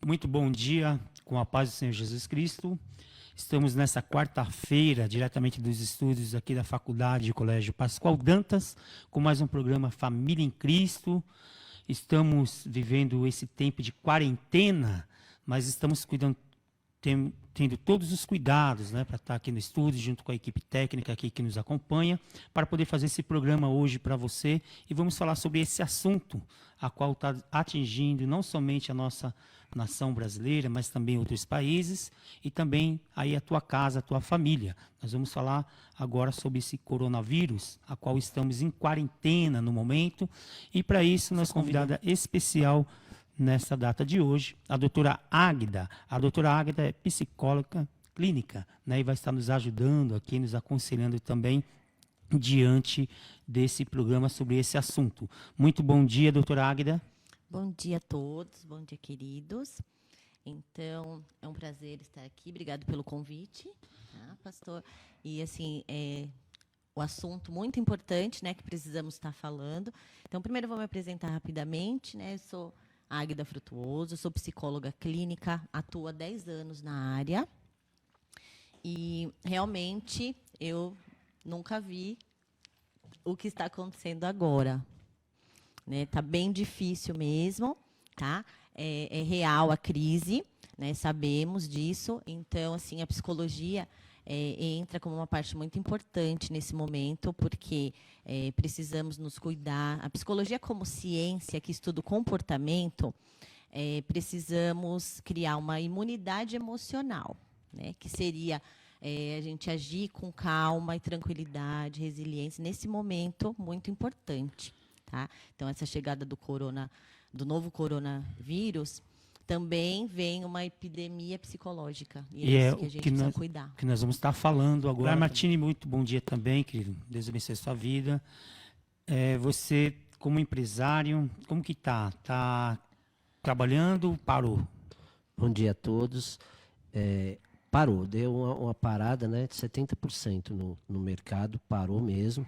Muito bom dia, com a paz do Senhor Jesus Cristo. Estamos nessa quarta-feira, diretamente dos estúdios aqui da Faculdade de Colégio Pascoal Dantas, com mais um programa Família em Cristo. Estamos vivendo esse tempo de quarentena, mas estamos cuidando, tendo todos os cuidados, né, para estar aqui no estúdio, junto com a equipe técnica aqui que nos acompanha, para poder fazer esse programa hoje para você. E vamos falar sobre esse assunto, a qual está atingindo não somente a nossa nação brasileira, mas também outros países, e também aí a tua casa, a tua família. Nós vamos falar agora sobre esse coronavírus, a qual estamos em quarentena no momento, e para isso nós convidada especial nessa data de hoje, a doutora Águida. A doutora Águida é psicóloga clínica, né, e vai estar nos ajudando aqui, nos aconselhando também diante desse programa sobre esse assunto. Muito bom dia, doutora Águida. Bom dia a todos, bom dia, queridos. Então, é um prazer estar aqui. Obrigado pelo convite, tá, pastor? E, assim, o assunto muito importante, né, que precisamos estar falando. Então, primeiro eu vou me apresentar rapidamente, né? Eu sou Águida Frutuoso, sou psicóloga clínica, atuo há 10 anos na área. E, realmente, eu nunca vi o que está acontecendo agora. Tá bem difícil mesmo, tá? É real a crise, né? Sabemos disso. Então, assim, a psicologia entra como uma parte muito importante nesse momento, porque precisamos nos cuidar. A psicologia como ciência que estuda o comportamento, precisamos criar uma imunidade emocional, né? Que seria a gente agir com calma e tranquilidade, resiliência, nesse momento muito importante. Tá? Então, essa chegada do novo coronavírus, também vem uma epidemia psicológica. E é isso que a gente precisa cuidar. Que nós vamos estar falando agora. Martini, muito bom dia também, querido. Deus abençoe a sua vida. Você, como empresário, como que está? Está trabalhando? Parou? Bom dia a todos. Parou, deu uma parada, né, de 70% no mercado, parou mesmo,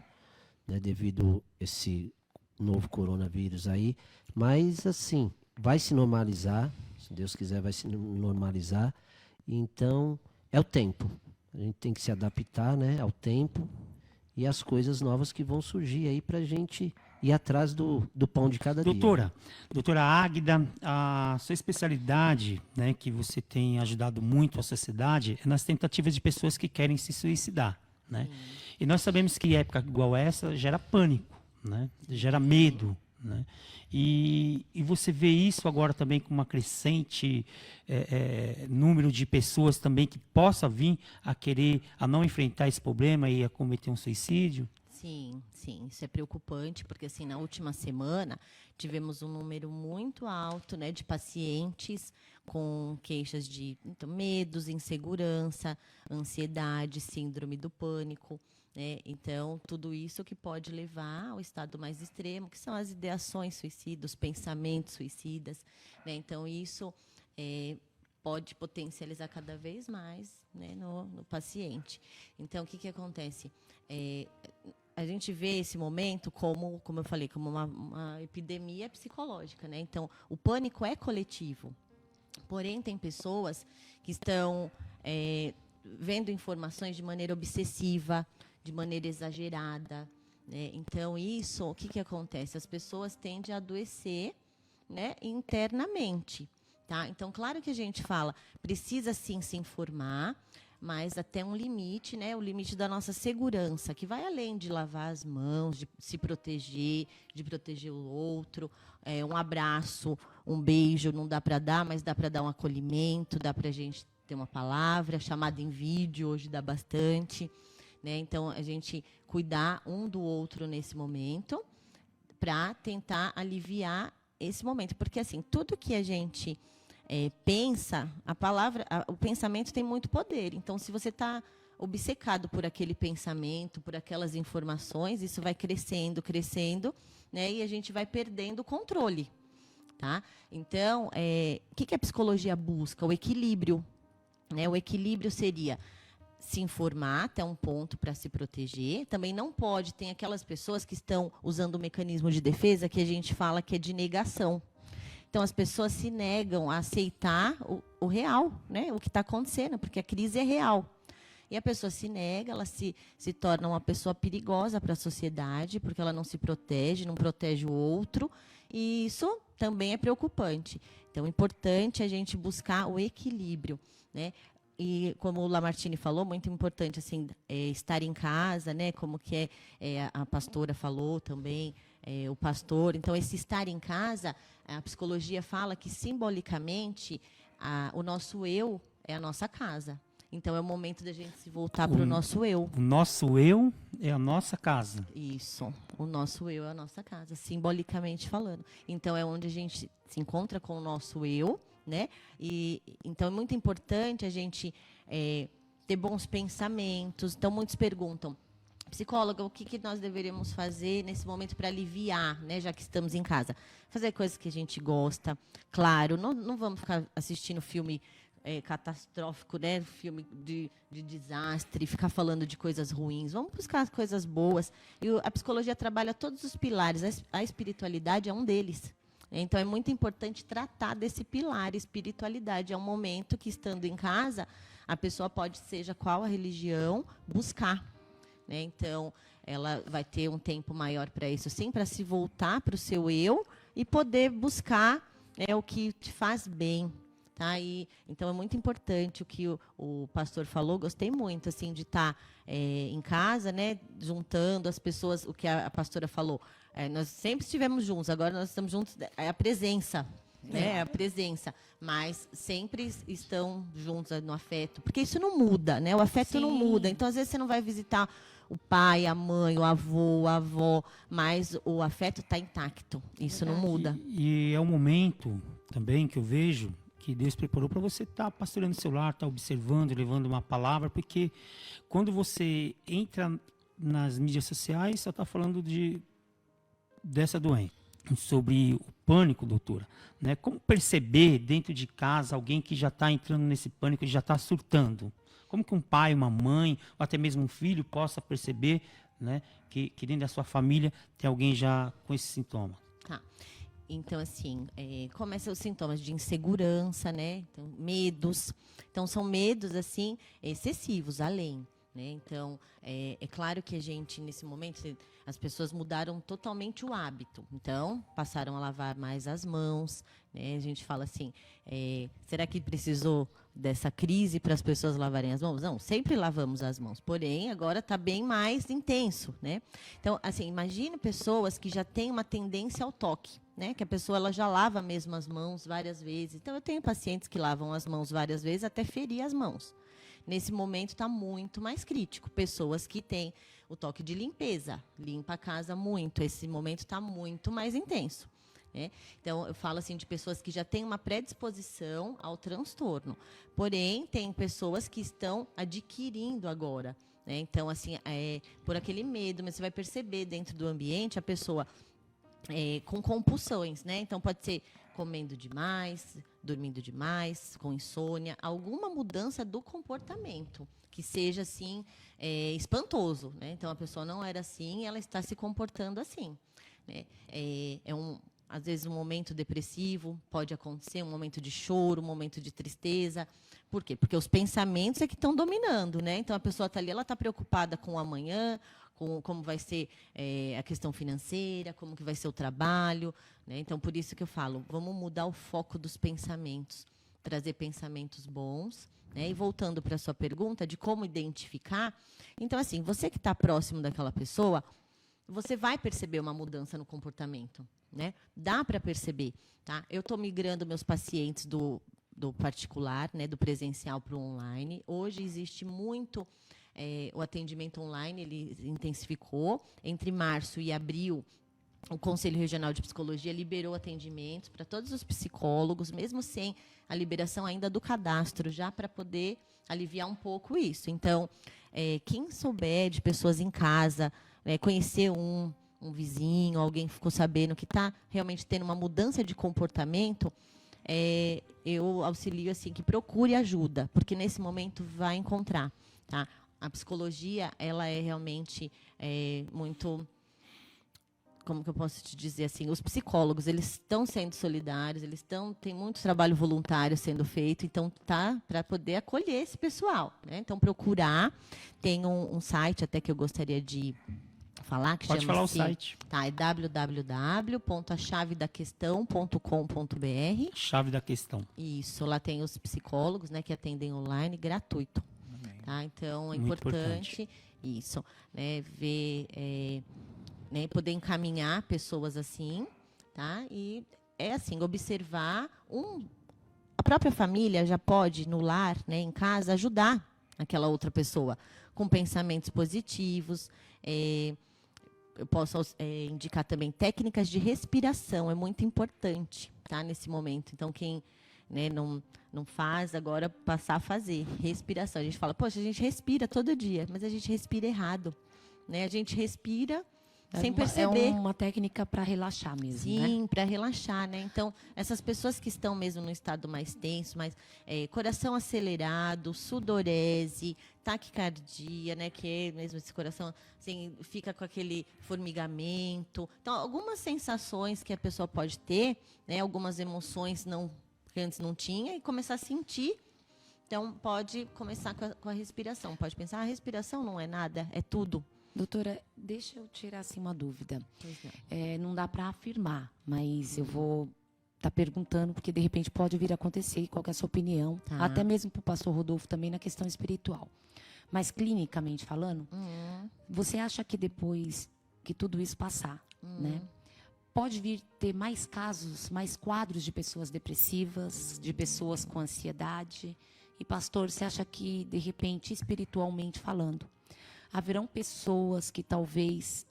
né, devido a esse novo coronavírus aí, mas assim, vai se normalizar, se Deus quiser vai se normalizar, então é o tempo, a gente tem que se adaptar, né, ao tempo e às coisas novas que vão surgir aí pra gente ir atrás do pão de cada dia. Doutora Águida, a sua especialidade, né, que você tem ajudado muito a sociedade, é nas tentativas de pessoas que querem se suicidar, né? E nós sabemos que época igual essa gera pânico, né? Gera medo, né? E você vê isso agora também com uma crescente número de pessoas também que possa vir a não enfrentar esse problema e a cometer um suicídio? Sim, isso é preocupante, porque assim, na última semana tivemos um número muito alto, né, de pacientes com queixas de medos, insegurança, ansiedade, síndrome do pânico. Então, tudo isso que pode levar ao estado mais extremo, que são as ideações suicidas, os pensamentos suicidas, né? Então, isso pode potencializar cada vez mais, né, no paciente. Então, o que acontece? A gente vê esse momento como eu falei, como uma epidemia psicológica, né? Então, o pânico é coletivo. Porém, tem pessoas que estão vendo informações de maneira obsessiva, de maneira exagerada, né? Então, isso, o que acontece? As pessoas tendem a adoecer, né, internamente, tá? Então, claro que a gente fala, precisa sim se informar, mas até um limite, né, o limite da nossa segurança, que vai além de lavar as mãos, de se proteger, de proteger o outro, um abraço, um beijo, não dá para dar, mas dá para dar um acolhimento, dá para a gente ter uma palavra, chamada em vídeo, hoje dá bastante. Né? Então, a gente cuidar um do outro nesse momento para tentar aliviar esse momento. Porque, assim, tudo que a gente pensa, o pensamento tem muito poder. Então, se você está obcecado por aquele pensamento, por aquelas informações, isso vai crescendo, né? E a gente vai perdendo o controle. Tá? Então, o que a psicologia busca? O equilíbrio. Né? O equilíbrio seria se informar até um ponto para se proteger. Também não pode, tem aquelas pessoas que estão usando o mecanismo de defesa que a gente fala que é de negação. Então, as pessoas se negam a aceitar o real, né? O que está acontecendo, porque a crise é real. E a pessoa se nega, ela se torna uma pessoa perigosa para a sociedade, porque ela não se protege, não protege o outro, e isso também é preocupante. Então, é importante a gente buscar o equilíbrio, né? E, como o Lamartine falou, muito importante assim, estar em casa, né? Como que a pastora falou também, o pastor. Então, esse estar em casa, a psicologia fala que, simbolicamente, o nosso eu é a nossa casa. Então, é o momento da gente se voltar para o nosso eu. O nosso eu é a nossa casa. Isso, o nosso eu é a nossa casa, simbolicamente falando. Então, é onde a gente se encontra com o nosso eu, né? E então é muito importante a gente ter bons pensamentos. Então, muitos perguntam, psicóloga, o que nós deveríamos fazer nesse momento para aliviar, né? Já que estamos em casa. Fazer coisas que a gente gosta. Claro, não vamos ficar assistindo filme catastrófico, né? Filme de desastre, ficar falando de coisas ruins. Vamos buscar coisas boas. E a psicologia trabalha todos os pilares. A espiritualidade é um deles. Então, é muito importante tratar desse pilar, espiritualidade. É um momento que, estando em casa, a pessoa pode, seja qual a religião, buscar. Né? Então, ela vai ter um tempo maior para isso, sim, para se voltar para o seu eu e poder buscar o que te faz bem. Tá? Então, é muito importante o que o pastor falou. Gostei muito assim, de estar em casa, né, juntando as pessoas, o que a pastora falou. Nós sempre estivemos juntos, agora nós estamos juntos, a presença, né, a presença, mas sempre estão juntos no afeto, porque isso não muda, né, o afeto Sim. não muda. Então, às vezes, você não vai visitar o pai, a mãe, o avô, a avó, mas o afeto está intacto, isso não muda. E é um momento também que eu vejo que Deus preparou para você estar pastoreando o seu lar, estar observando, levando uma palavra, porque quando você entra nas mídias sociais, só está falando dessa doença, sobre o pânico, doutora. Né? Como perceber dentro de casa alguém que já está entrando nesse pânico e já está surtando? Como que um pai, uma mãe, ou até mesmo um filho possa perceber, né, que dentro da sua família tem alguém já com esse sintoma? Tá. Então, assim, começam os sintomas de insegurança, né? Então, medos. Então, são medos, assim, excessivos, além. Né? Então, é claro que a gente, nesse momento, as pessoas mudaram totalmente o hábito. Então, passaram a lavar mais as mãos. Né? A gente fala assim, será que precisou dessa crise para as pessoas lavarem as mãos? Não, sempre lavamos as mãos. Porém, agora está bem mais intenso. Né? Então, assim, imagine pessoas que já têm uma tendência ao toque. Né? Que a pessoa ela já lava mesmo as mãos várias vezes. Então, eu tenho pacientes que lavam as mãos várias vezes até ferir as mãos. Nesse momento está muito mais crítico. Pessoas que têm o toque de limpeza, limpa a casa muito. Esse momento está muito mais intenso. Né? Então, eu falo assim de pessoas que já têm uma predisposição ao transtorno. Porém, tem pessoas que estão adquirindo agora. Né? Então, assim, por aquele medo, mas você vai perceber dentro do ambiente a pessoa com compulsões. Né? Então, pode ser comendo demais, dormindo demais, com insônia, alguma mudança do comportamento que seja assim espantoso, né? Então a pessoa não era assim, ela está se comportando assim, né? Às vezes um momento depressivo pode acontecer, um momento de choro, um momento de tristeza. Por quê? Porque os pensamentos é que estão dominando, né? Então a pessoa está ali, ela está preocupada com o amanhã, com como vai ser a questão financeira, como que vai ser o trabalho. Né? Então, por isso que eu falo, vamos mudar o foco dos pensamentos, trazer pensamentos bons. Né? E voltando para a sua pergunta de como identificar, então, assim, você que está próximo daquela pessoa, você vai perceber uma mudança no comportamento. Né? Dá para perceber. Tá? Eu estou migrando meus pacientes do particular, né, do presencial para o online. Hoje existe muito... o atendimento online, ele intensificou. Entre março e abril, o Conselho Regional de Psicologia liberou atendimentos para todos os psicólogos, mesmo sem a liberação ainda do cadastro, já para poder aliviar um pouco isso. Então, quem souber de pessoas em casa, conhecer um vizinho, alguém que ficou sabendo que está realmente tendo uma mudança de comportamento, eu auxilio assim, que procure ajuda, porque nesse momento vai encontrar. Tá? A psicologia, ela é realmente muito como que eu posso te dizer assim, os psicólogos, eles estão sendo solidários, tem muito trabalho voluntário sendo feito, então tá para poder acolher esse pessoal, né? Então procurar, tem um site até que eu gostaria de falar, que Pode falar o chama-se, site. tá, é www.achavedaquestão.com.br. Chave da questão. Isso, lá tem os psicólogos, né, que atendem online gratuito. Tá? Então, é Muito importante isso, né, ver, né, poder encaminhar pessoas assim, tá? E é assim, observar a própria família já pode, no lar, né, em casa, ajudar aquela outra pessoa com pensamentos positivos. Eu posso indicar também técnicas de respiração, é muito importante, tá, nesse momento. Então, quem, né, não faz, agora passar a fazer respiração. A gente fala, poxa, a gente respira todo dia, mas a gente respira errado, né? A gente respira sem perceber. É uma técnica para relaxar mesmo, né? Sim, para relaxar, né? Então, essas pessoas que estão mesmo no estado mais tenso, mais coração acelerado, sudorese, taquicardia, né? Que é mesmo esse coração, assim, fica com aquele formigamento. Então, algumas sensações que a pessoa pode ter, né? Algumas emoções que antes não tinha e começar a sentir. Então, pode começar com a respiração. Pode pensar, a respiração não é nada, é tudo. Doutora, deixa eu tirar assim uma dúvida. Pois não. Não dá para afirmar, mas eu vou estar perguntando, porque de repente pode vir a acontecer, qual que é a sua opinião, Tá. até mesmo para o pastor Rodolfo também na questão espiritual. Mas clinicamente falando, você acha que depois que tudo isso passar, né, pode vir ter mais casos, mais quadros de pessoas depressivas, de pessoas com ansiedade? E pastor, você acha que de repente, espiritualmente falando, haverão pessoas que talvez,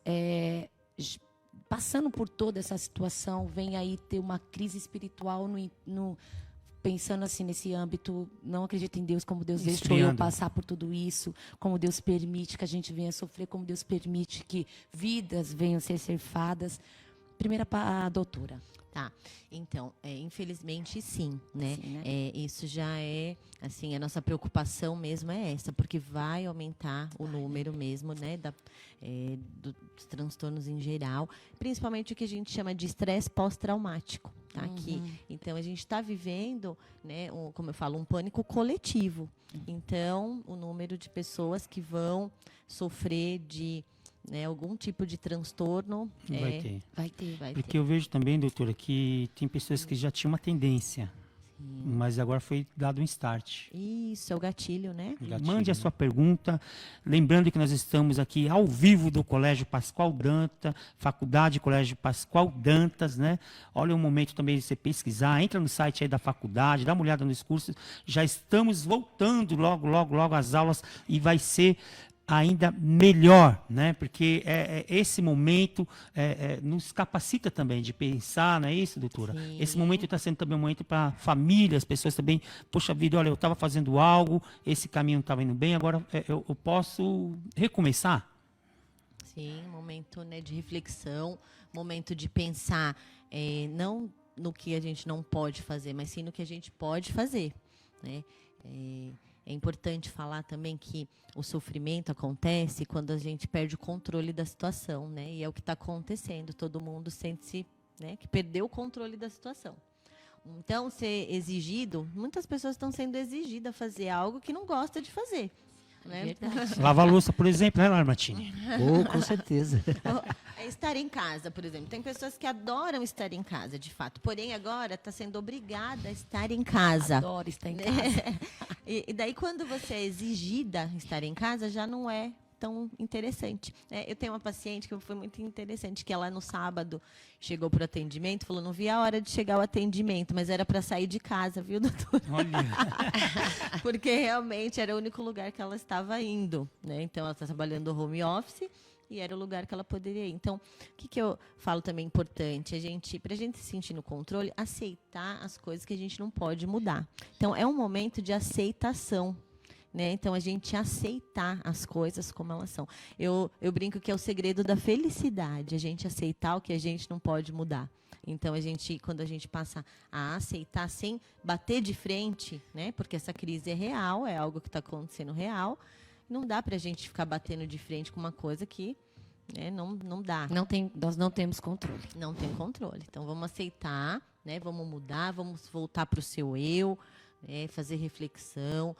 passando por toda essa situação, venham aí ter uma crise espiritual, pensando assim nesse âmbito, não acredito em Deus, como Deus deixou eu Esfriando. passar por tudo isso, como Deus permite que a gente venha sofrer, como Deus permite que vidas venham ser ceifadas. Primeira para a doutora. Tá, então, infelizmente sim, né? Sim, né? Isso já é, assim, a nossa preocupação mesmo é essa, porque vai aumentar o número mesmo, né, dos transtornos em geral, principalmente o que a gente chama de estresse pós-traumático, tá? Então, a gente está vivendo, né, como eu falo, um pânico coletivo. Então, o número de pessoas que vão sofrer de, né, algum tipo de transtorno Vai ter. Vai ter. vai Porque ter. eu vejo também, doutora, que tem pessoas que já tinham uma tendência, mas agora foi dado um start. Isso, é o gatilho, né? Gatilho, Mande a né? sua pergunta. Lembrando que nós estamos aqui ao vivo do Colégio Pascoal Dantas, Faculdade Colégio Pascoal Dantas, né? Olha o momento também de você pesquisar, entra no site aí da faculdade, dá uma olhada nos cursos. Já estamos voltando logo às aulas e vai ser ainda melhor, né? Porque esse momento nos capacita também de pensar, não é isso, doutora? Sim. Esse momento está sendo também um momento para família, as pessoas também, poxa vida, olha, eu estava fazendo algo, esse caminho não estava indo bem, agora eu posso recomeçar? Sim, momento, né, de reflexão, momento de pensar, não no que a gente não pode fazer, mas sim no que a gente pode fazer, né? É importante falar também que o sofrimento acontece quando a gente perde o controle da situação, né? E é o que está acontecendo. Todo mundo sente-se, né, que perdeu o controle da situação. Então, ser exigido, muitas pessoas estão sendo exigidas a fazer algo que não gosta de fazer, né? Verdade. Lava a louça, por exemplo, né, Martini? Com certeza. Estar em casa, por exemplo. Tem pessoas que adoram estar em casa, de fato. Porém, agora está sendo obrigada a estar em casa. Adoro estar em casa. E daí, quando você é exigida a estar em casa, já não é tão interessante. Eu tenho uma paciente que foi muito interessante, que ela no sábado chegou para o atendimento, falou, não vi a hora de chegar ao atendimento, mas era para sair de casa, viu, doutor? Olha, Porque realmente era o único lugar que ela estava indo, né? Então, ela está trabalhando home office e era o lugar que ela poderia ir. Então, o que eu falo também importante? Para a gente se sentir no controle, aceitar as coisas que a gente não pode mudar. Então, é um momento de aceitação, né? Então, a gente aceitar as coisas como elas são. Eu brinco que é o segredo da felicidade, a gente aceitar o que a gente não pode mudar. Então, quando a gente passa a aceitar sem bater de frente, né? Porque essa crise é real, é algo que está acontecendo real, não dá para a gente ficar batendo de frente com uma coisa que né? Não dá. Nós não temos controle. Não tem controle. Então, vamos aceitar, né? Vamos mudar, vamos voltar para o seu eu, né? Fazer reflexão,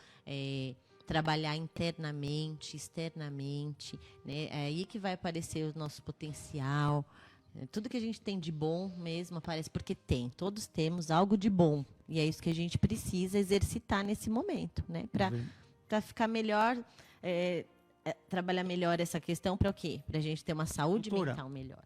trabalhar internamente, externamente, né? É aí que vai aparecer o nosso potencial. Tudo que a gente tem de bom mesmo aparece, porque todos temos algo de bom. E é isso que a gente precisa exercitar nesse momento, né? Para ficar melhor, trabalhar melhor essa questão, para o quê? Para a gente ter uma saúde Doutora, mental melhor.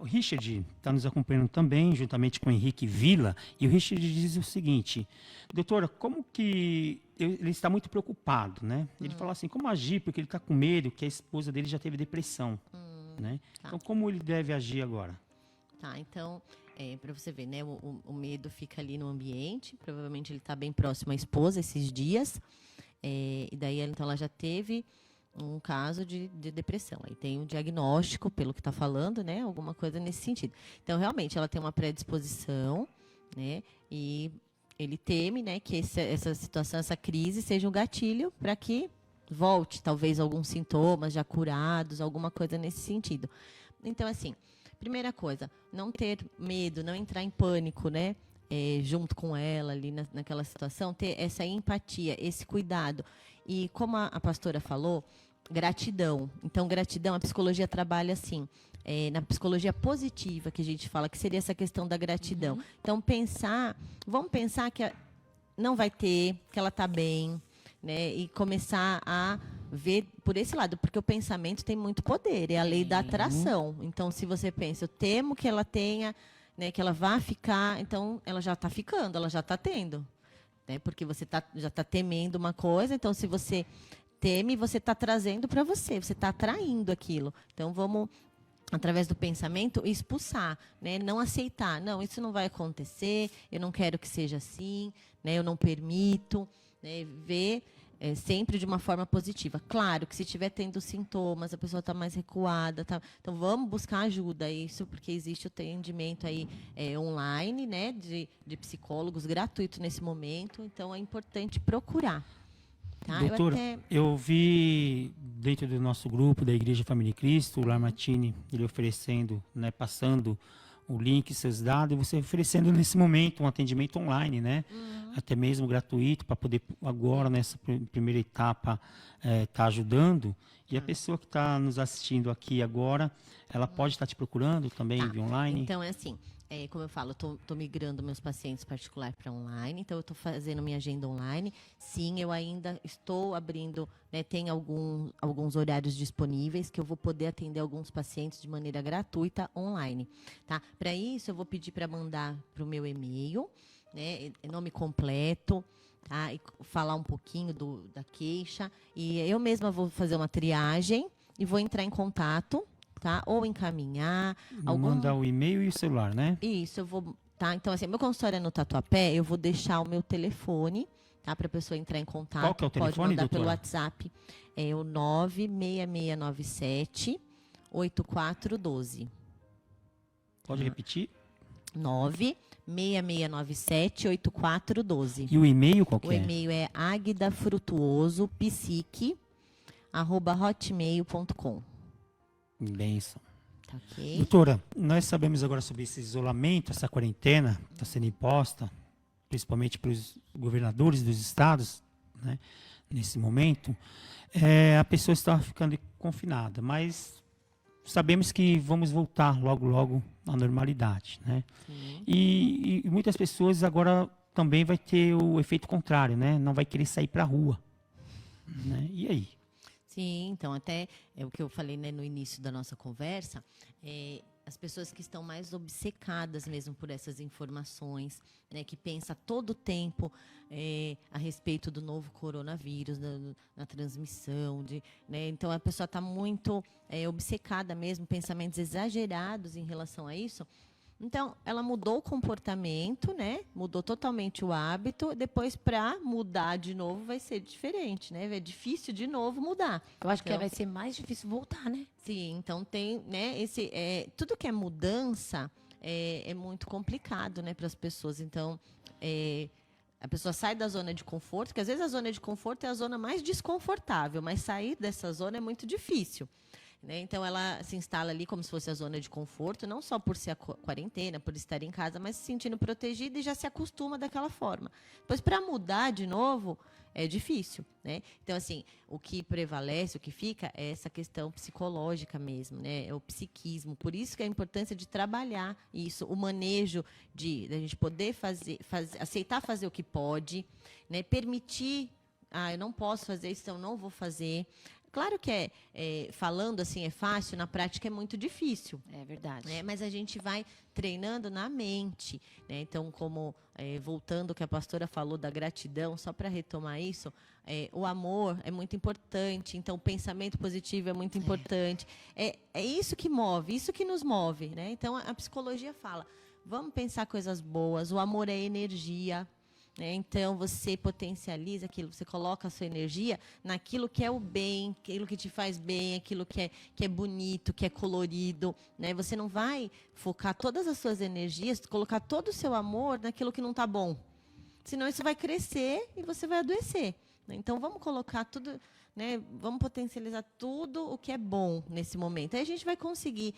O Richard está nos acompanhando também, juntamente com o Henrique Vila, e o Richard diz o seguinte: doutora, como que ele está muito preocupado, né? Ele fala assim, como agir, porque ele está com medo que a esposa dele já teve depressão, né? Tá. Então, como ele deve agir agora? Tá, então, para você ver, né? O medo fica ali no ambiente, provavelmente ele está bem próximo à esposa esses dias, e daí então ela já teve um caso de depressão. Aí tem um diagnóstico, pelo que está falando, né? Alguma coisa nesse sentido. Então, realmente, ela tem uma predisposição, né? E ele teme, né, que essa situação, essa crise seja um gatilho para que volte, talvez, alguns sintomas já curados, alguma coisa nesse sentido. Então, assim, primeira coisa, não ter medo, não entrar em pânico, né? Junto com ela ali naquela situação, ter essa empatia, esse cuidado. E como a pastora falou, gratidão. Então, gratidão, a psicologia trabalha assim, na psicologia positiva que a gente fala, que seria essa questão da gratidão. Então, vamos pensar que não vai ter, que ela está bem, né? E começar a ver por esse lado, porque o pensamento tem muito poder, é a lei da atração. Então, se você pensa, eu temo que ela tenha, né, que ela vá ficar, então ela já está ficando, ela já está tendo, né? Porque você já está temendo uma coisa, então se você teme, você está trazendo para você está atraindo aquilo. Então, vamos, através do pensamento, expulsar, né? Não aceitar. Não, isso não vai acontecer, eu não quero que seja assim, né? Eu não permito, né? Ver sempre de uma forma positiva. Claro que se estiver tendo sintomas, a pessoa está mais recuada, então vamos buscar ajuda, isso porque existe o atendimento aí online, né? De psicólogos gratuito nesse momento, então é importante procurar. Tá? Doutora, eu vi dentro do nosso grupo da Igreja Família em Cristo, o Lamartine, ele oferecendo, né, passando o link, seus dados, e você oferecendo nesse momento um atendimento online, né? Até mesmo gratuito, para poder agora, nessa primeira etapa, tá ajudando. E a pessoa que está nos assistindo aqui agora, ela pode estar te procurando também via online? Então, é assim, como eu falo, eu estou migrando meus pacientes particulares para online, então eu estou fazendo minha agenda online. Sim, eu ainda estou abrindo, né, tem alguns horários disponíveis que eu vou poder atender alguns pacientes de maneira gratuita online. Tá? Para isso, eu vou pedir para mandar para o meu e-mail, né, nome completo, tá? E falar um pouquinho da queixa. E eu mesma vou fazer uma triagem e vou entrar em contato, tá? Ou encaminhar. Manda o e-mail e o celular, né? Isso, eu vou. Tá? Então, assim, meu consultório é no Tatuapé, eu vou deixar o meu telefone, tá? Para a pessoa entrar em contato. Qual que é o telefone, pode mandar doutora? pelo WhatsApp. É o 96697 8412. Pode repetir? 96697 8412. E o e-mail qual que O é? e-mail é agdafrutuosopsique@hotmail.com. Benção. Tá ok? Doutora, nós sabemos agora sobre esse isolamento, essa quarentena está sendo imposta, principalmente para os governadores dos estados, né, nesse momento. A pessoa está ficando confinada, mas sabemos que vamos voltar logo, logo à normalidade, né? E muitas pessoas agora também vai ter o efeito contrário, né? Não vai querer sair para a rua, né? E aí? Sim, então até é o que eu falei, né, no início da nossa conversa, as pessoas que estão mais obcecadas mesmo por essas informações, né, que pensa todo o tempo a respeito do novo coronavírus, na transmissão, né, então a pessoa está muito obcecada mesmo, pensamentos exagerados em relação a isso. Então, ela mudou o comportamento, né? Mudou totalmente o hábito. Depois, para mudar de novo, vai ser diferente, né? É difícil de novo mudar. Eu acho que Então, vai ser mais difícil voltar, né? sim, então tem, né? Tudo que é mudança é muito complicado, né, para as pessoas. Então, a pessoa sai da zona de conforto, que às vezes a zona de conforto é a zona mais desconfortável, mas sair dessa zona é muito difícil. né? Então, ela se instala ali como se fosse a zona de conforto, não só por ser a quarentena, por estar em casa, mas se sentindo protegida e já se acostuma daquela forma. Depois, para mudar de novo, é difícil, né? Então, assim, o que prevalece, o que fica, é essa questão psicológica mesmo, né? É o psiquismo. Por isso que a importância de trabalhar isso, o manejo de a gente poder aceitar fazer o que pode, né? Permitir, eu não posso fazer isso, então eu não vou fazer. Claro que falando assim é fácil, na prática é muito difícil. É verdade. Né? Mas a gente vai treinando na mente. Né? Então, como voltando ao que a pastora falou da gratidão, só para retomar isso, o amor é muito importante, então o pensamento positivo é muito importante. É isso que move, isso que nos move. Né? Então, a psicologia fala, vamos pensar coisas boas, o amor é energia. Então, você potencializa aquilo, você coloca a sua energia naquilo que é o bem, aquilo que te faz bem, aquilo que é bonito, que é colorido. Né? Você não vai focar todas as suas energias, colocar todo o seu amor naquilo que não está bom. Senão, isso vai crescer e você vai adoecer. Né? Então, vamos colocar tudo, né? Vamos potencializar tudo o que é bom nesse momento. Aí a gente vai conseguir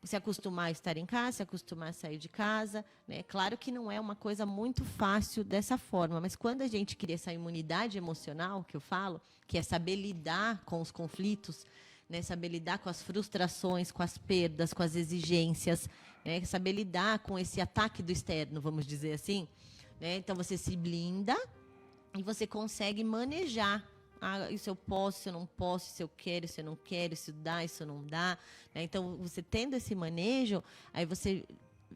se acostumar a estar em casa, se acostumar a sair de casa. Né? Claro que não é uma coisa muito fácil dessa forma, mas quando a gente cria essa imunidade emocional, que eu falo, que é saber lidar com os conflitos, né? Saber lidar com as frustrações, com as perdas, com as exigências, né? Saber lidar com esse ataque do externo, vamos dizer assim. Né? Então, você se blinda e você consegue manejar. Isso eu posso, isso eu não posso, isso eu quero, isso eu não quero, isso dá, isso não dá. Né? Então, você tendo esse manejo, aí você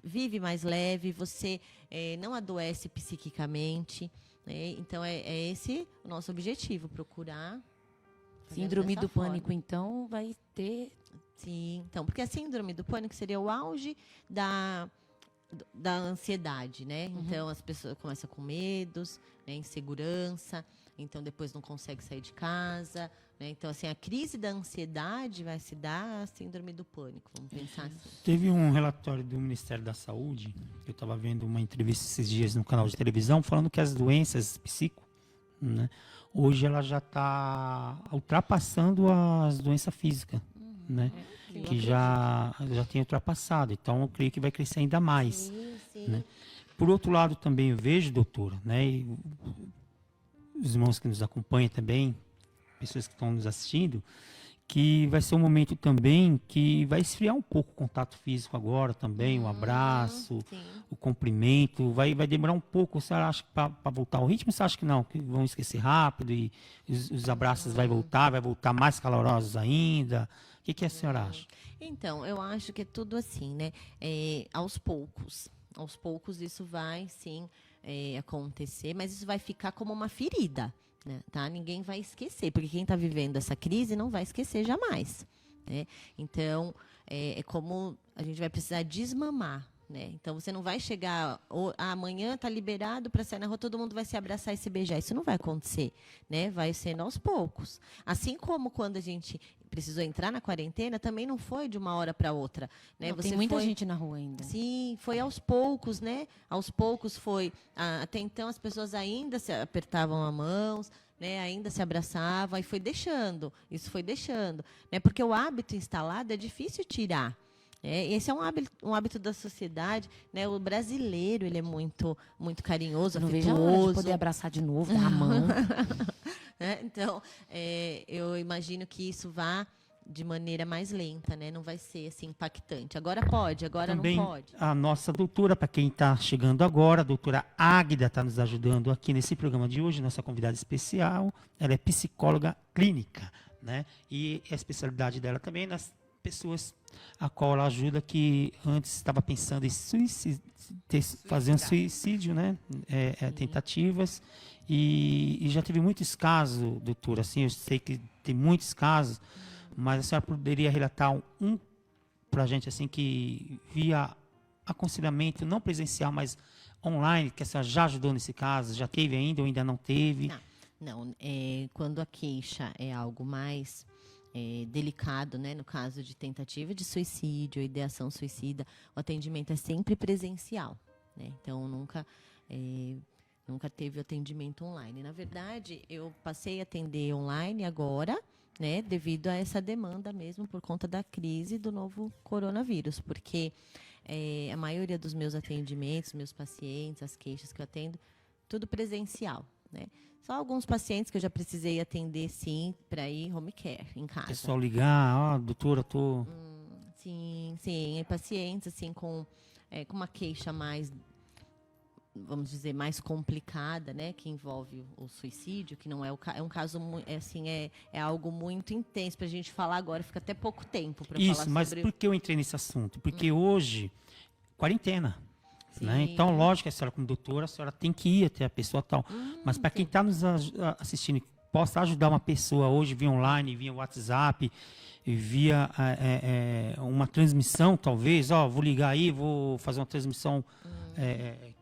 vive mais leve, você não adoece psiquicamente. Né? Então, é esse o nosso objetivo, procurar. Síndrome do pânico, então, vai ter... Sim, então, porque a síndrome do pânico seria o auge da ansiedade, né? Então, as pessoas começam com medos, né? Insegurança, então depois não consegue sair de casa, né? Então, assim, a crise da ansiedade vai se dar a síndrome do pânico, vamos pensar assim. Teve um relatório do Ministério da Saúde, eu estava vendo uma entrevista esses dias no canal de televisão, falando que as doenças né, hoje ela já está ultrapassando as doenças físicas, né? Que já tem ultrapassado. Então, eu creio que vai crescer ainda mais. Sim. Né? Por outro lado, também eu vejo, doutora, né, e os irmãos que nos acompanham também, pessoas que estão nos assistindo, que vai ser um momento também que vai esfriar um pouco o contato físico agora também, o abraço, o cumprimento, vai demorar um pouco. Você acha que para voltar ao ritmo, você acha que não, que vão esquecer rápido e os abraços vai voltar mais calorosos ainda? O que a senhora acha? Então, eu acho que é tudo assim, né? Aos poucos. Aos poucos isso vai, sim, acontecer, mas isso vai ficar como uma ferida. Né, tá? Ninguém vai esquecer, porque quem está vivendo essa crise não vai esquecer jamais. Né? Então, é como a gente vai precisar desmamar. Né? Então, você não vai chegar, amanhã está liberado para sair na rua, todo mundo vai se abraçar e se beijar. Isso não vai acontecer. Né? Vai sendo aos poucos. Assim como quando a gente precisou entrar na quarentena, também não foi de uma hora para outra. Né? Tem muita gente na rua ainda. Sim, foi aos poucos, né? Aos poucos foi. Até então as pessoas ainda se apertavam as mãos, né? Ainda se abraçavam, e foi deixando. Isso foi deixando. Né? Porque o hábito instalado é difícil tirar. Esse é um hábito da sociedade, né? O brasileiro, ele é muito, muito carinhoso, não afetuoso. vejo a hora de poder abraçar de novo, dar a mão. Né? Então, eu imagino que isso vá de maneira mais lenta, né? Não vai ser assim impactante. Agora pode, agora também não pode. A nossa doutora, para quem está chegando agora, a doutora Águida está nos ajudando aqui nesse programa de hoje, nossa convidada especial. Ela é psicóloga clínica, né? E a especialidade dela também é nas pessoas a qual ela ajuda que antes estava pensando em fazer um suicídio, né? Tentativas. E já teve muitos casos, doutora, assim, eu sei que tem muitos casos, mas a senhora poderia relatar um para a gente, assim, que via aconselhamento, não presencial, mas online, que a senhora já ajudou nesse caso, já teve ainda ou ainda não teve? Não, quando a queixa é algo mais delicado, né, no caso de tentativa de suicídio, ideação suicida, o atendimento é sempre presencial. Né? Então, nunca teve atendimento online. Na verdade, eu passei a atender online agora, né, devido a essa demanda mesmo por conta da crise do novo coronavírus, porque a maioria dos meus atendimentos, meus pacientes, as queixas que eu atendo, tudo presencial, né? Só alguns pacientes que eu já precisei atender, sim, para ir home care, em casa. Pessoal ligar, doutora, tô... Sim, pacientes assim com uma queixa mais, vamos dizer, mais complicada, né, que envolve o suicídio, que não é um caso é algo muito intenso para a gente falar agora, fica até pouco tempo para falar sobre. Mas por que eu entrei nesse assunto? Porque hoje, quarentena, né? Sim. Então, lógico que a senhora como doutora, a senhora tem que ir até a pessoa tal, mas para quem está nos assistindo, possa ajudar uma pessoa hoje via online, via WhatsApp, via uma transmissão, talvez, vou ligar aí, vou fazer uma transmissão,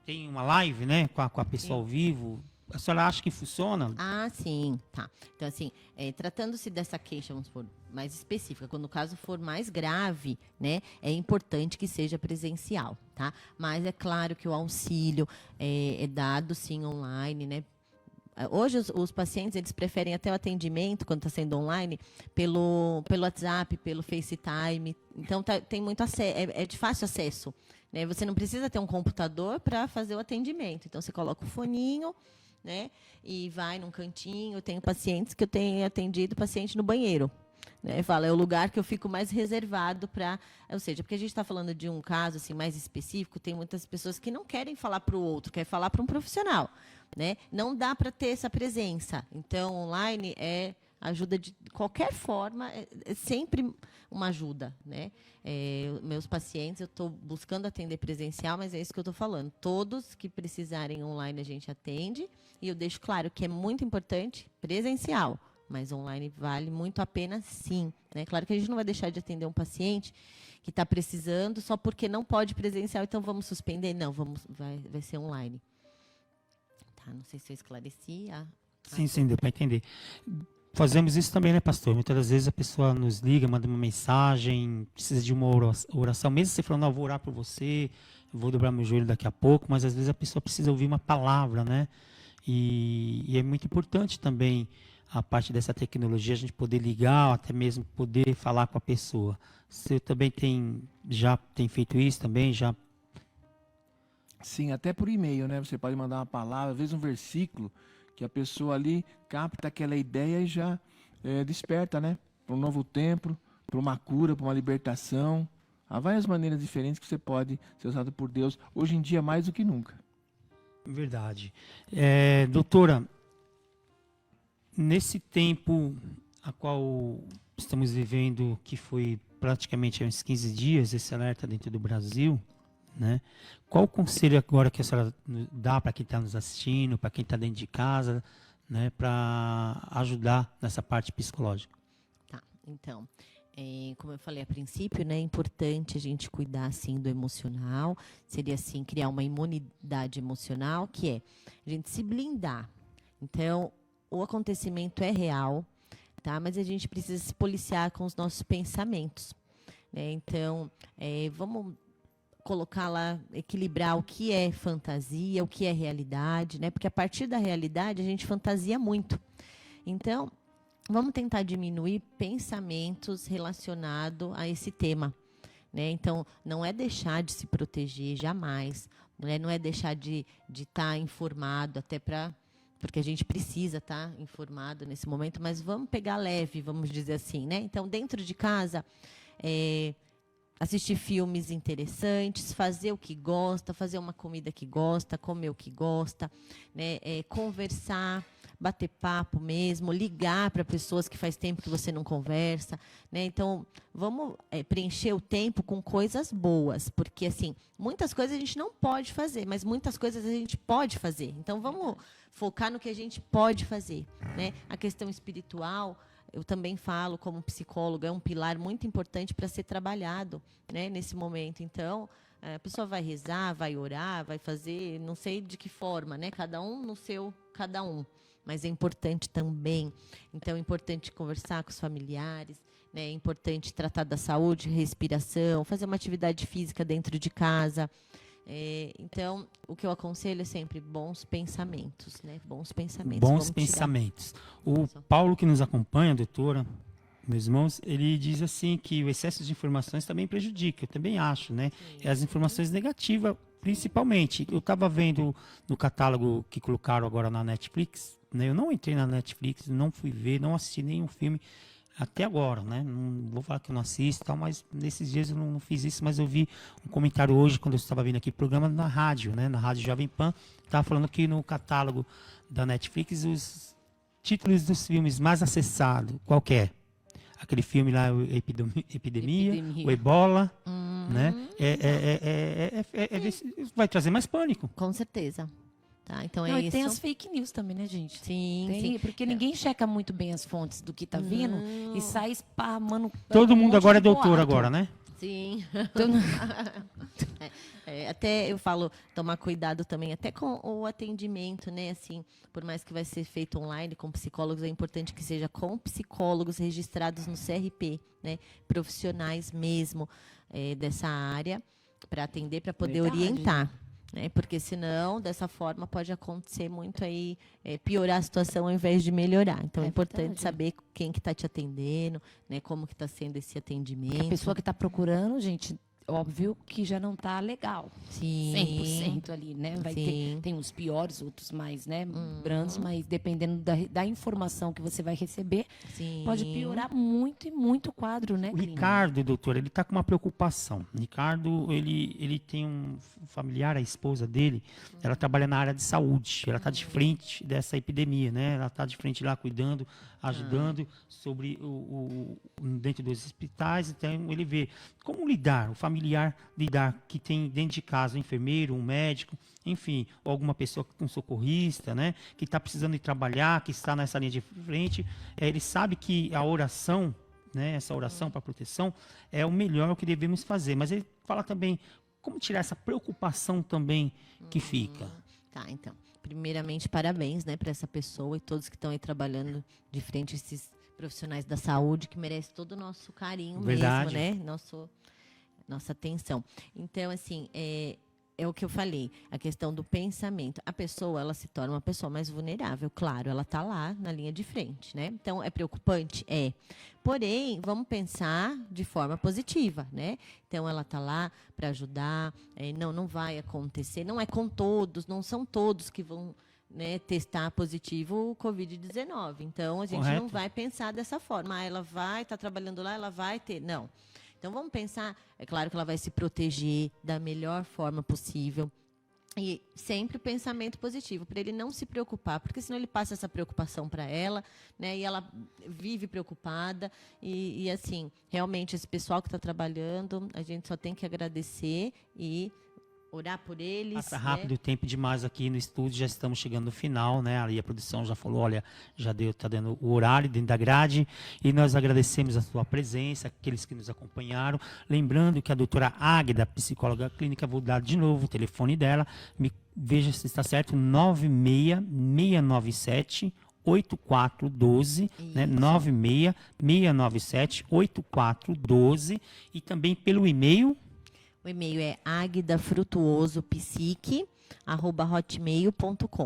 tem uma live, né, com a pessoa ao vivo. A senhora acha que funciona? Ah, sim, tá. Então, assim, tratando-se dessa queixa, vamos supor, mais específica, quando o caso for mais grave, né, é importante que seja presencial, tá? Mas é claro que o auxílio é dado, sim, online, né? Hoje os pacientes, eles preferem até o atendimento, quando está sendo online, pelo WhatsApp, pelo FaceTime. Então, tem muito acesso, é de fácil acesso, né? Você não precisa ter um computador para fazer o atendimento. Então, você coloca o foninho, né, e vai num cantinho. Eu tenho pacientes que eu tenho atendido paciente no banheiro. Né, fala, é o lugar que eu fico mais reservado para... Ou seja, porque a gente está falando de um caso assim, mais específico, tem muitas pessoas que não querem falar para o outro, querem falar para um profissional. Né? Não dá para ter essa presença. Então, online ajuda de qualquer forma, é sempre uma ajuda. Né? Meus pacientes, eu estou buscando atender presencial, mas é isso que eu estou falando. Todos que precisarem online a gente atende, e eu deixo claro que é muito importante presencial, mas online vale muito a pena, sim. Né? Claro que a gente não vai deixar de atender um paciente que está precisando só porque não pode presencial, então vamos suspender? Não, vai ser online. Tá, não sei se eu esclareci. Sim, deu para entender. Fazemos isso também, né, pastor? Muitas das vezes a pessoa nos liga, manda uma mensagem, precisa de uma oração, mesmo você falando, não, eu vou orar por você, eu vou dobrar meu joelho daqui a pouco, mas às vezes a pessoa precisa ouvir uma palavra, né? E é muito importante também a parte dessa tecnologia, a gente poder ligar, ou até mesmo poder falar com a pessoa. Você também já tem feito isso também? Já? Sim, até por e-mail, né? Você pode mandar uma palavra, às vezes um versículo, que a pessoa ali capta aquela ideia e já desperta, né? Para um novo tempo, para uma cura, para uma libertação. Há várias maneiras diferentes que você pode ser usado por Deus, hoje em dia mais do que nunca. Verdade. Doutora, nesse tempo a qual estamos vivendo, que foi praticamente há uns 15 dias, esse alerta dentro do Brasil, né? Qual o conselho agora que a senhora dá para quem está nos assistindo, para quem está dentro de casa, né, para ajudar nessa parte psicológica? Tá, então, como eu falei a princípio, né, é importante a gente cuidar, assim, do emocional, seria, assim, criar uma imunidade emocional, que é a gente se blindar. Então, o acontecimento é real, tá? Mas a gente precisa se policiar com os nossos pensamentos, né? Então, vamos colocar lá, equilibrar o que é fantasia, o que é realidade, né? Porque a partir da realidade a gente fantasia muito. Então, vamos tentar diminuir pensamentos relacionados a esse tema, né? Então, não é deixar de se proteger jamais, né? Não é deixar de estar informado, até porque a gente precisa estar informado nesse momento, mas vamos pegar leve, vamos dizer assim, né? Então, dentro de casa, assistir filmes interessantes, fazer o que gosta, fazer uma comida que gosta, comer o que gosta, né? Conversar, bater papo mesmo, ligar para pessoas que faz tempo que você não conversa, né? Então, vamos preencher o tempo com coisas boas, porque, assim, muitas coisas a gente não pode fazer, mas muitas coisas a gente pode fazer. Então, vamos focar no que a gente pode fazer, né? A questão espiritual, eu também falo como psicóloga, é um pilar muito importante para ser trabalhado, né, nesse momento. Então, a pessoa vai rezar, vai orar, vai fazer, não sei de que forma, né? Cada um no seu, cada um. Mas é importante também. Então, é importante conversar com os familiares, né? É importante tratar da saúde, respiração, fazer uma atividade física dentro de casa. Então, o que eu aconselho é sempre bons pensamentos, né? Bons pensamentos. Bons pensamentos. O Paulo que nos acompanha, doutora, meus irmãos, ele diz assim que o excesso de informações também prejudica, eu também acho, né? E as informações negativas, principalmente. Eu estava vendo no catálogo que colocaram agora na Netflix, né? Eu não entrei na Netflix, não fui ver, não assisti nenhum filme até agora, né? Não vou falar que eu não assisto e tal, mas nesses dias eu não fiz isso, mas eu vi um comentário hoje, quando eu estava vindo aqui, programa na rádio, né? Na Rádio Jovem Pan, estava falando que no catálogo da Netflix, os títulos dos filmes mais acessados, qual que é? Aquele filme lá, o Epidemia, o Ebola, né? Vai trazer mais pânico. Com certeza. Tá, então Não, é e isso. tem as fake news também, né, gente? Sim, Tem, sim. porque ninguém checa muito bem as fontes do que tá vindo e sai esparramando. Todo um mundo monte agora é de doutor boato. agora, né? Sim. Todo- Até eu falo, tomar cuidado também, até com o atendimento, né? Assim, por mais que vai ser feito online com psicólogos, é importante que seja com psicólogos registrados no CRP, né? Profissionais mesmo dessa área, para atender, para poder Verdade. orientar. Né? Porque senão, dessa forma, pode acontecer muito aí, piorar a situação ao invés de melhorar. Então, é importante verdade. saber quem que está te atendendo, né? Como que está sendo esse atendimento. A pessoa que está procurando, gente, óbvio que já não tá legal. Sim. 100% ali, né? Vai ter, Sim. tem uns piores, outros mais, né? Brandos, mas dependendo da informação que você vai receber, Sim. pode piorar muito e muito o quadro, né, O clínico? Ricardo, doutor, ele está com uma preocupação. O Ricardo, ele tem um familiar, a esposa dele, ela trabalha na área de saúde. Ela está de frente dessa epidemia, né? Ela está de frente lá cuidando, ajudando sobre dentro dos hospitais. Então, ele vê como lidar, o familiar lidar que tem dentro de casa um enfermeiro, um médico, enfim, ou alguma pessoa, um socorrista, né? Que está precisando ir trabalhar, que está nessa linha de frente. Ele sabe que a oração, né, essa oração para proteção é o melhor que devemos fazer. Mas ele fala também como tirar essa preocupação também que fica. Tá, então. Primeiramente, parabéns, né, para essa pessoa e todos que estão aí trabalhando de frente a esses profissionais da saúde que merecem todo o nosso carinho Verdade. mesmo, né? Nossa atenção. Então, assim, é o que eu falei, a questão do pensamento. A pessoa, ela se torna uma pessoa mais vulnerável, claro, ela está lá na linha de frente, né? Então, é preocupante? É. Porém, vamos pensar de forma positiva, né? Então, ela está lá para ajudar, não vai acontecer, não é com todos, não são todos que vão, né, testar positivo o Covid-19. Então, a gente não Correto. vai pensar dessa forma. Ela vai estar trabalhando lá, ela vai ter. Não. Então, vamos pensar, é claro que ela vai se proteger da melhor forma possível. E sempre o pensamento positivo, para ele não se preocupar, porque senão ele passa essa preocupação para ela, né? E ela vive preocupada. E assim, realmente, esse pessoal que está trabalhando, a gente só tem que agradecer e orar por eles. Passa né? rápido o tempo demais aqui no estúdio, já estamos chegando no final, né? Ali a produção já falou, olha, tá dando o horário dentro da grade e nós agradecemos a sua presença, aqueles que nos acompanharam. Lembrando que a doutora Águeda, psicóloga clínica, vou dar de novo o telefone dela, veja se está certo, 96697 8412, né? 96697-8412 e também pelo e-mail. O e-mail é agdafrutuosopsique@hotmail.com.